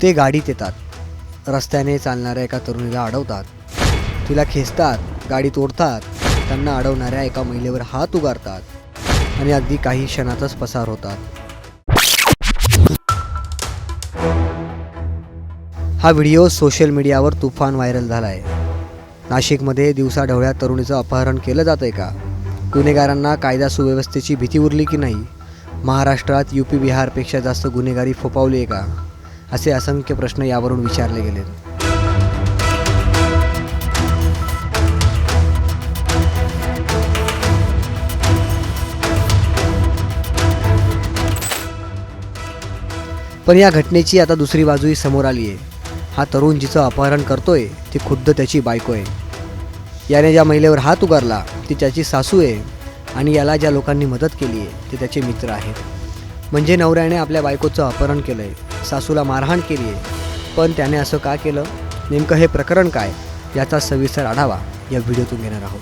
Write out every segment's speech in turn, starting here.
ते गाडीत येतात, रस्त्याने चालणाऱ्या एका तरुणीला अडवतात, तिला खेचतात, गाडी तोडतात, त्यांना अडवणाऱ्या एका महिलेवर हात उगारतात आणि अगदी काही क्षणातच पसार होतात. हा व्हिडिओ सोशल मीडियावर तुफान व्हायरल झाला आहे. नाशिकमध्ये दिवसाढवळ्या तरुणीचं अपहरण केलं जातंय का? गुन्हेगारांना कायदा सुव्यवस्थेची भीती उरली की नाही? महाराष्ट्रात UP बिहारपेक्षा जास्त गुन्हेगारी फोफावली आहे का? असे असंख्य प्रश्न यावरून विचारले गेले. पण या घटनेची आता दुसरी बाजूही समोर आली आहे. हा तरुण जिचं अपहरण करतोय ती खुद्द त्याची बायको आहे. याने ज्या महिलेवर हात उगारला ती त्याची सासू आहे आणि याला ज्या लोकांनी मदत केली आहे ते त्याचे मित्र आहेत. म्हणजे नवऱ्याने आपल्या बायकोचं अपहरण केलं आहे, सासूला मारहाण केली आहे. पण त्याने असं का केलं? नेमकं हे प्रकरण काय? याचा सविस्तर आढावा या व्हिडिओतून घेणार आहोत.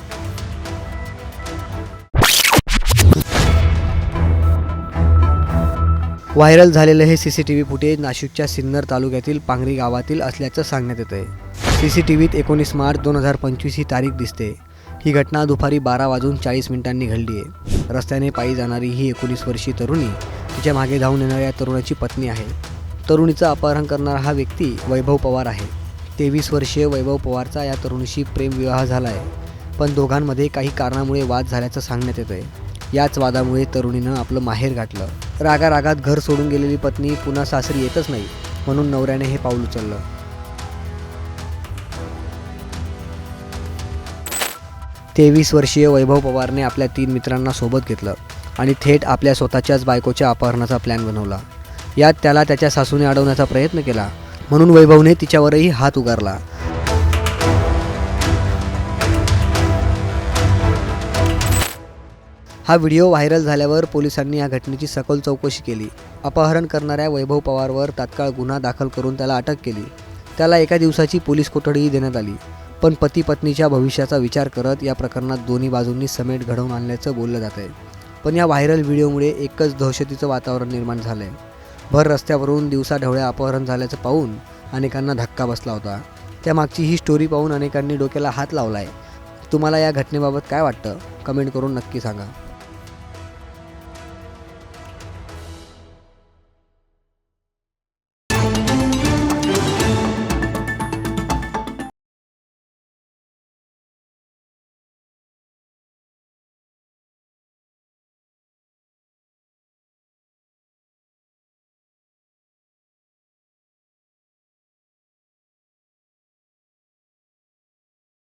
व्हायरल झालेलं हे CCTV फुटेज नाशिकच्या सिन्नर तालुक्यातील पांगरी गावातील असल्याचं सांगण्यात येत आहे. CCTVत 19 मार्च 2025 ही तारीख दिसते. ही घटना दुपारी 12:40 घडली आहे. रस्त्याने पायी जाणारी ही 19 वर्षीय तरुणी तिच्या मागे धावून येणाऱ्या तरुणाची पत्नी आहे. तरुणीचं अपहरण करणारा हा व्यक्ती वैभव पवार आहे. 23 वर्षीय वैभव पवारचा या तरुणीशी प्रेमविवाह झाला आहे. पण दोघांमध्ये काही कारणामुळे वाद झाल्याचं सांगण्यात येत आहे. याच वादामुळे तरुणीनं आपलं माहेर गाठलं. रागारागात घर सोडून गेलेली पत्नी पुन्हा सासरी येतच नाही, म्हणून नवऱ्याने हे पाऊल उचललं. तेवीस वर्षीय वैभव पवारने आपल्या 3 मित्रांना सोबत घेतलं आणि थेट आपल्या स्वतःच्याच बायकोच्या अपहरणाचा प्लॅन बनवला. यात त्याला त्याच्या सासूने अडवण्याचा प्रयत्न केला, म्हणून वैभवने तिच्यावरही हात उगारला. हा व्हिडिओ व्हायरल झाल्यावर पोलिसांनी या घटनेची सखोल चौकशी केली. अपहरण करणाऱ्या वैभव पवारवर तात्काळ गुन्हा दाखल करून त्याला अटक केली. त्याला 1 दिवसाची पोलीस कोठडीही देण्यात आली. पण पती पत्नीच्या भविष्याचा विचार करत या प्रकरणात दोन्ही बाजूंनी समेट घडवून आणल्याचं बोललं जात आहे. पण या व्हायरल व्हिडिओमुळे एकच दहशतीचं वातावरण निर्माण झालं आहे. भर रस्त्यावरून दिवसाढवळ्या अपहरण झाल्याचं पाहून अनेकांना धक्का बसला होता. त्यामागची ही स्टोरी पाहून अनेकांनी डोक्याला हात लावला आहे. तुम्हाला या घटनेबाबत काय वाटतं? कमेंट करून नक्की सांगा.